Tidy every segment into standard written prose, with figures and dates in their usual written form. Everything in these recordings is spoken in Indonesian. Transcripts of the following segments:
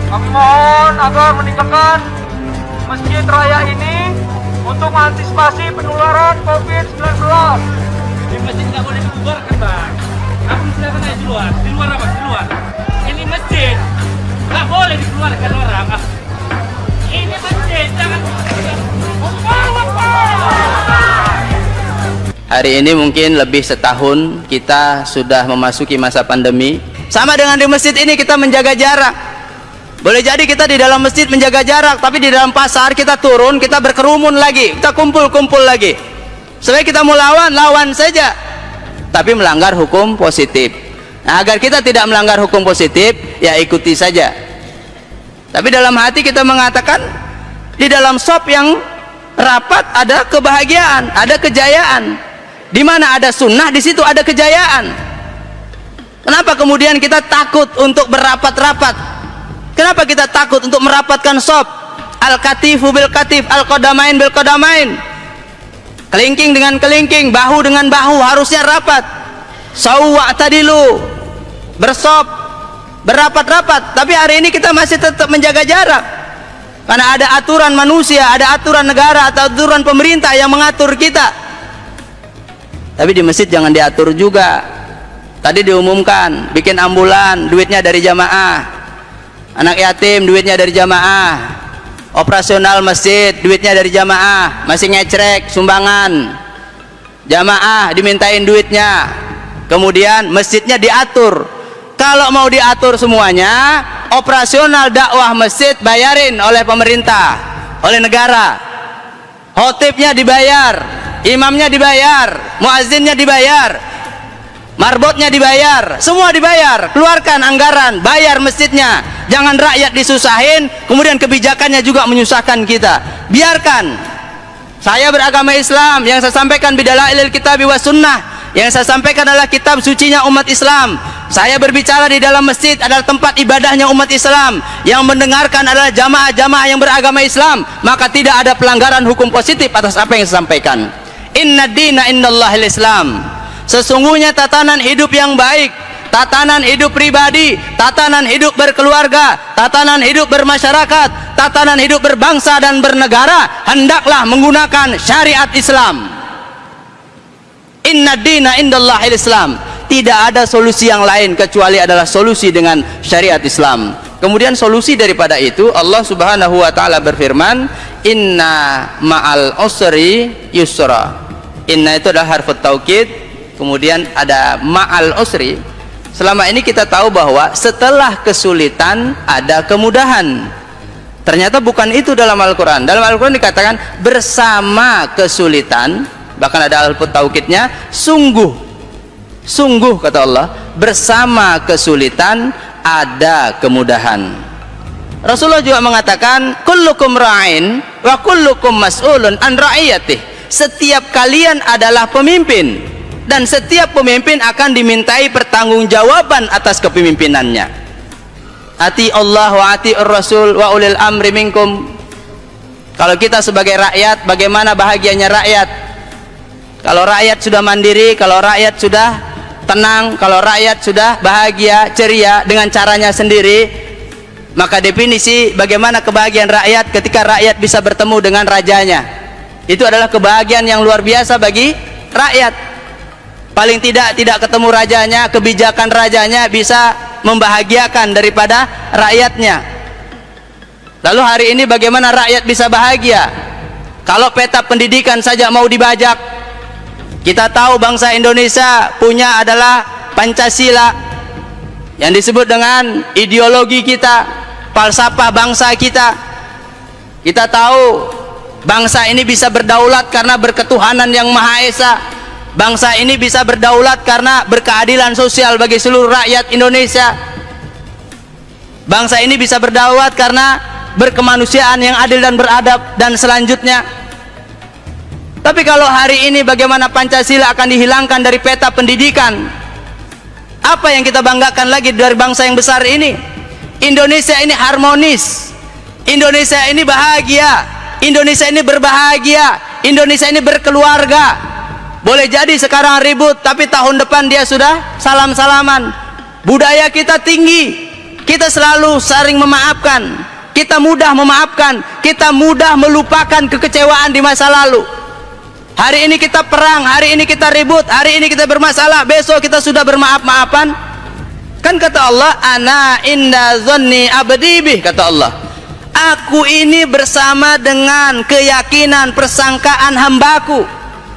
Kami mohon agar meninggalkan Masjid Raya ini untuk mengantisipasi penularan COVID-19. Di masjid nggak boleh dibubarkan, Bang. Kamu silakan aja di luar. Di luar apa? Di luar. Ini masjid. Nggak boleh dikeluarkan orang. Ini masjid. Jangan. Hari ini mungkin lebih setahun kita sudah memasuki masa pandemi. Sama dengan di masjid ini kita menjaga jarak. Boleh jadi kita di dalam masjid menjaga jarak, tapi di dalam pasar kita turun, kita berkerumun lagi, kita kumpul-kumpul lagi. Sebaiknya kita mau lawan, lawan saja, tapi melanggar hukum positif. Nah, agar kita tidak melanggar hukum positif, ya ikuti saja. Tapi dalam hati kita mengatakan, di dalam shop yang rapat ada kebahagiaan, ada kejayaan. Di mana ada sunnah, di situ ada kejayaan. Kenapa kemudian kita takut untuk berapat-rapat? Kenapa kita takut untuk merapatkan shop? Al-katifu bil katif, al-qadamain bil qadamain. Kelingking dengan kelingking, bahu dengan bahu, harusnya rapat. Sawwa tadilu, bersop, berapat-rapat. Tapi hari ini kita masih tetap menjaga jarak. Karena ada aturan manusia, ada aturan negara atau aturan pemerintah yang mengatur kita. Tapi di masjid jangan diatur juga. Tadi diumumkan bikin ambulan, duitnya dari jamaah. Anak yatim duitnya dari jamaah. Operasional masjid duitnya dari jamaah. Masih ngecrek sumbangan. Jamaah dimintain duitnya. Kemudian masjidnya diatur. Kalau mau diatur semuanya, operasional dakwah masjid bayarin oleh pemerintah, oleh negara. Khotibnya dibayar, imamnya dibayar, muazzinnya dibayar, marbotnya dibayar, semua dibayar. Keluarkan anggaran, bayar masjidnya. Jangan rakyat disusahin, kemudian kebijakannya juga menyusahkan kita. Biarkan. Saya beragama Islam, yang saya sampaikan bidalailil kitab wa sunnah. Yang saya sampaikan adalah kitab sucinya umat Islam. Saya berbicara di dalam masjid adalah tempat ibadahnya umat Islam. Yang mendengarkan adalah jamaah-jamaah yang beragama Islam. Maka tidak ada pelanggaran hukum positif atas apa yang saya sampaikan. Inna dina indallahil Islam. Sesungguhnya tatanan hidup yang baik, tatanan hidup pribadi, tatanan hidup berkeluarga, tatanan hidup bermasyarakat, tatanan hidup berbangsa dan bernegara hendaklah menggunakan syariat Islam. Inna dina indallahil Islam. Tidak ada solusi yang lain kecuali adalah solusi dengan syariat Islam. Kemudian solusi daripada itu Allah Subhanahu wa taala berfirman, "Inna ma'al usri yusra." Inna itu adalah harfut taukid, kemudian ada ma'al usri. Selama ini kita tahu bahwa setelah kesulitan ada kemudahan. Ternyata bukan itu dalam Al-Qur'an. Dalam Al-Qur'an dikatakan bersama kesulitan, bahkan ada alfut taukidnya, sungguh kata Allah, bersama kesulitan ada kemudahan. Rasulullah juga mengatakan, kullukum ra'in wa kullukum mas'ulun an ra'iyatih. Setiap kalian adalah pemimpin dan setiap pemimpin akan dimintai pertanggungjawaban atas kepemimpinannya. Ati Allah wa ati Rasul wa ulil amri minkum. Kalau kita sebagai rakyat, bagaimana bahagianya rakyat? Kalau rakyat sudah mandiri, kalau rakyat sudah tenang, kalau rakyat sudah bahagia, ceria dengan caranya sendiri, maka definisi bagaimana kebahagiaan rakyat ketika rakyat bisa bertemu dengan rajanya. Itu adalah kebahagiaan yang luar biasa bagi rakyat. Paling tidak ketemu rajanya, kebijakan rajanya bisa membahagiakan daripada rakyatnya. Lalu hari ini bagaimana rakyat bisa bahagia? Kalau peta pendidikan saja mau dibajak. Kita tahu bangsa Indonesia punya adalah Pancasila yang disebut dengan ideologi kita, falsafah bangsa kita. Kita tahu bangsa ini bisa berdaulat karena berketuhanan yang Maha Esa. Bangsa ini bisa berdaulat karena berkeadilan sosial bagi seluruh rakyat Indonesia. Bangsa ini bisa berdaulat karena berkemanusiaan yang adil dan beradab dan selanjutnya. Tapi kalau hari ini bagaimana Pancasila akan dihilangkan dari peta pendidikan? Apa yang kita banggakan lagi dari bangsa yang besar ini? Indonesia ini harmonis, Indonesia ini bahagia, Indonesia ini berbahagia, Indonesia ini berkeluarga. Boleh jadi sekarang ribut, tapi tahun depan dia sudah salam-salaman. Budaya kita tinggi, kita selalu saling memaafkan, kita mudah memaafkan, kita mudah melupakan kekecewaan di masa lalu. Hari ini kita perang, hari ini kita ribut, hari ini kita bermasalah, besok kita sudah bermaaf-maafan. Kan kata Allah, ana inda dhanni abdi bih, kata Allah, aku ini bersama dengan keyakinan persangkaan hambaku.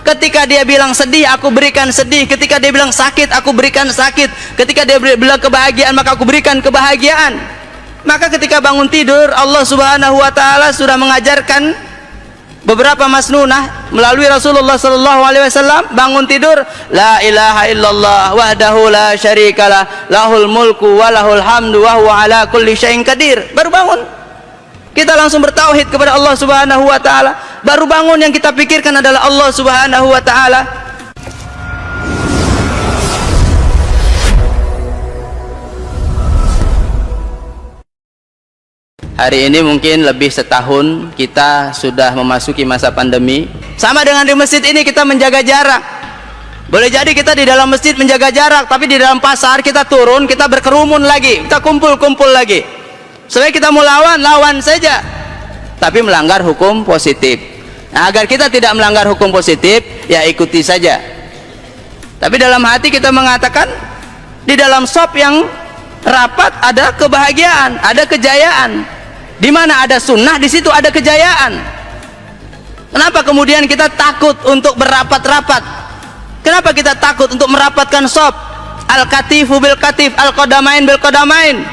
Ketika dia bilang sedih, aku berikan sedih. Ketika dia bilang sakit, aku berikan sakit. Ketika dia bilang kebahagiaan, maka aku berikan kebahagiaan. Maka ketika bangun tidur, Allah Subhanahu wa taala sudah mengajarkan beberapa masnunah melalui Rasulullah sallallahu alaihi wasallam. Bangun tidur, la ilaha illallah wahdahu la syarikalah, lahul mulku wa lahul hamdu wa huwa ala kulli syai'in qadir. Baru bangun, kita langsung bertauhid kepada Allah Subhanahu wa taala. Baru bangun yang kita pikirkan adalah Allah Subhanahu wa taala. Hari ini mungkin lebih setahun kita sudah memasuki masa pandemi. Sama dengan di masjid ini kita menjaga jarak. Boleh jadi kita di dalam masjid menjaga jarak, tapi di dalam pasar kita turun, kita berkerumun lagi, kita kumpul-kumpul lagi. Sebenarnya kita mau lawan saja, tapi melanggar hukum positif. Nah, agar kita tidak melanggar hukum positif, ya ikuti saja. Tapi dalam hati kita mengatakan, di dalam shop yang rapat ada kebahagiaan, ada kejayaan. Di mana ada sunnah, di situ ada kejayaan. Kenapa kemudian kita takut untuk berapat-rapat? Kenapa kita takut untuk merapatkan shop? Al-katifu bil katif, al-qadamain bil qadamain.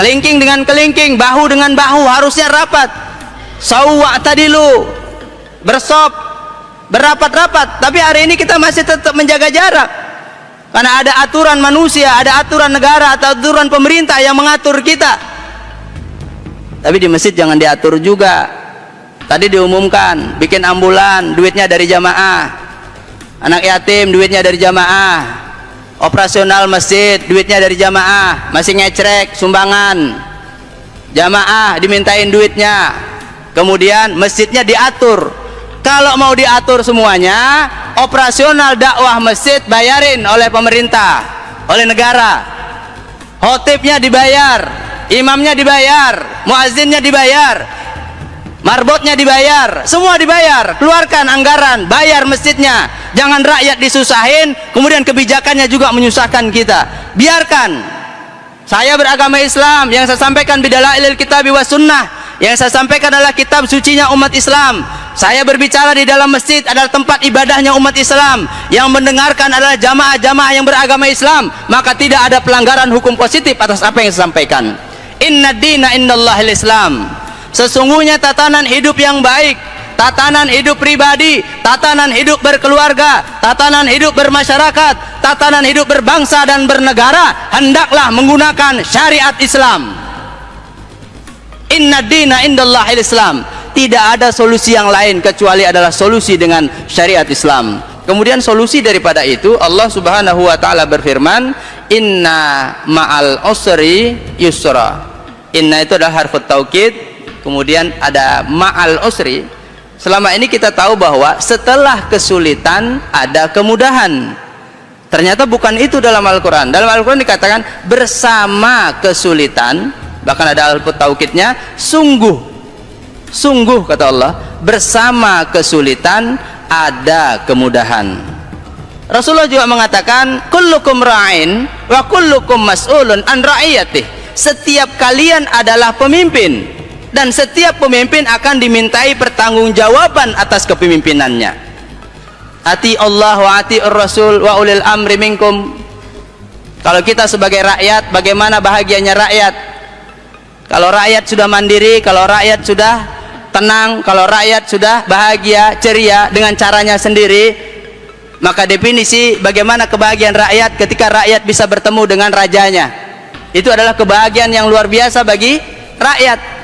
Kelingking dengan kelingking, bahu dengan bahu, harusnya rapat. Sawwa tadilu, bersop, berapat-rapat. Tapi hari ini kita masih tetap menjaga jarak, karena ada aturan manusia, ada aturan negara atau aturan pemerintah yang mengatur kita. Tapi di masjid jangan diatur juga. Tadi diumumkan bikin ambulan, duitnya dari jamaah. Anak yatim duitnya dari jamaah. Operasional masjid duitnya dari jamaah. Masih ngecrek sumbangan, jamaah dimintain duitnya. Kemudian masjidnya diatur. Kalau mau diatur semuanya, operasional dakwah masjid bayarin oleh pemerintah, oleh negara. Khotibnya dibayar, imamnya dibayar, muazzinnya dibayar, marbotnya dibayar, semua dibayar. Keluarkan anggaran, bayar masjidnya. Jangan rakyat disusahin, kemudian kebijakannya juga menyusahkan kita. Biarkan. Saya beragama Islam, yang saya sampaikan bidalailil kitabi was sunnah, yang saya sampaikan adalah kitab sucinya umat Islam. Saya berbicara di dalam masjid adalah tempat ibadahnya umat Islam. Yang mendengarkan adalah jamaah-jamaah yang beragama Islam. Maka tidak ada pelanggaran hukum positif atas apa yang saya sampaikan. Inna dina indallahil Islam. Sesungguhnya tatanan hidup yang baik, tatanan hidup pribadi, tatanan hidup berkeluarga, tatanan hidup bermasyarakat, tatanan hidup berbangsa dan bernegara, hendaklah menggunakan syariat Islam. Inna dina indallahil Islam. Tidak ada solusi yang lain kecuali adalah solusi dengan syariat Islam. Kemudian solusi daripada itu, Allah Subhanahu wa taala berfirman, inna ma'al usri yusra. Inna itu adalah harfu taukid, kemudian ada ma'al usri. Selama ini kita tahu bahwa setelah kesulitan ada kemudahan. Ternyata bukan itu dalam Al-Quran. Dalam Al-Quran dikatakan bersama kesulitan, bahkan ada harfu taukidnya, sungguh kata Allah, bersama kesulitan ada kemudahan. Rasulullah juga mengatakan, kullukum ra'in wa kullukum mas'ulun an ra'iyatih. Setiap kalian adalah pemimpin, dan setiap pemimpin akan dimintai pertanggungjawaban atas kepemimpinannya. Ati Allah wa ati Rasul wa ulil amri minkum. Kalau kita sebagai rakyat, bagaimana bahagianya rakyat? Kalau rakyat sudah mandiri, kalau rakyat sudah tenang, kalau rakyat sudah bahagia, ceria dengan caranya sendiri, maka definisi bagaimana kebahagiaan rakyat ketika rakyat bisa bertemu dengan rajanya. Itu adalah kebahagiaan yang luar biasa bagi rakyat.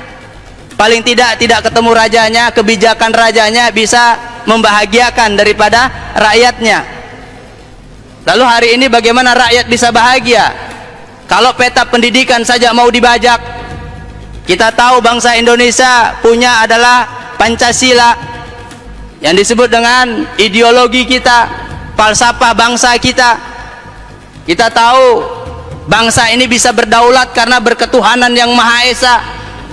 Paling tidak ketemu rajanya, kebijakan rajanya bisa membahagiakan daripada rakyatnya. Lalu hari ini bagaimana rakyat bisa bahagia? Kalau peta pendidikan saja mau dibajak. Kita tahu bangsa Indonesia punya adalah Pancasila, yang disebut dengan ideologi kita, falsafah bangsa kita. Kita tahu Bangsa ini bisa berdaulat karena berketuhanan yang Maha Esa.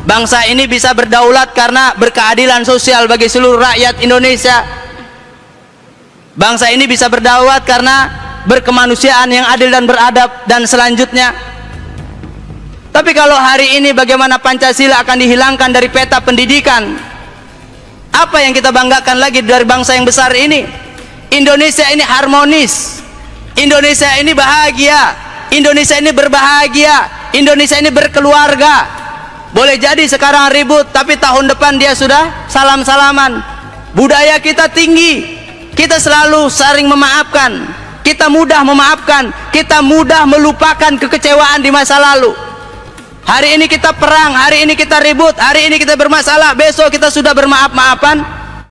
Bangsa ini bisa berdaulat karena berkeadilan sosial bagi seluruh rakyat Indonesia. Bangsa ini bisa berdaulat karena berkemanusiaan yang adil dan beradab, dan selanjutnya. Tapi kalau hari ini bagaimana Pancasila akan dihilangkan dari peta pendidikan, apa yang kita banggakan lagi dari bangsa yang besar ini? Indonesia ini harmonis, Indonesia ini bahagia, Indonesia ini berbahagia, Indonesia ini berkeluarga. Boleh jadi sekarang ribut, tapi tahun depan dia sudah salam-salaman. Budaya kita tinggi, kita selalu saling memaafkan, kita mudah memaafkan, kita mudah melupakan kekecewaan di masa lalu. Hari ini kita perang, hari ini kita ribut, hari ini kita bermasalah, besok kita sudah bermaaf-maafan.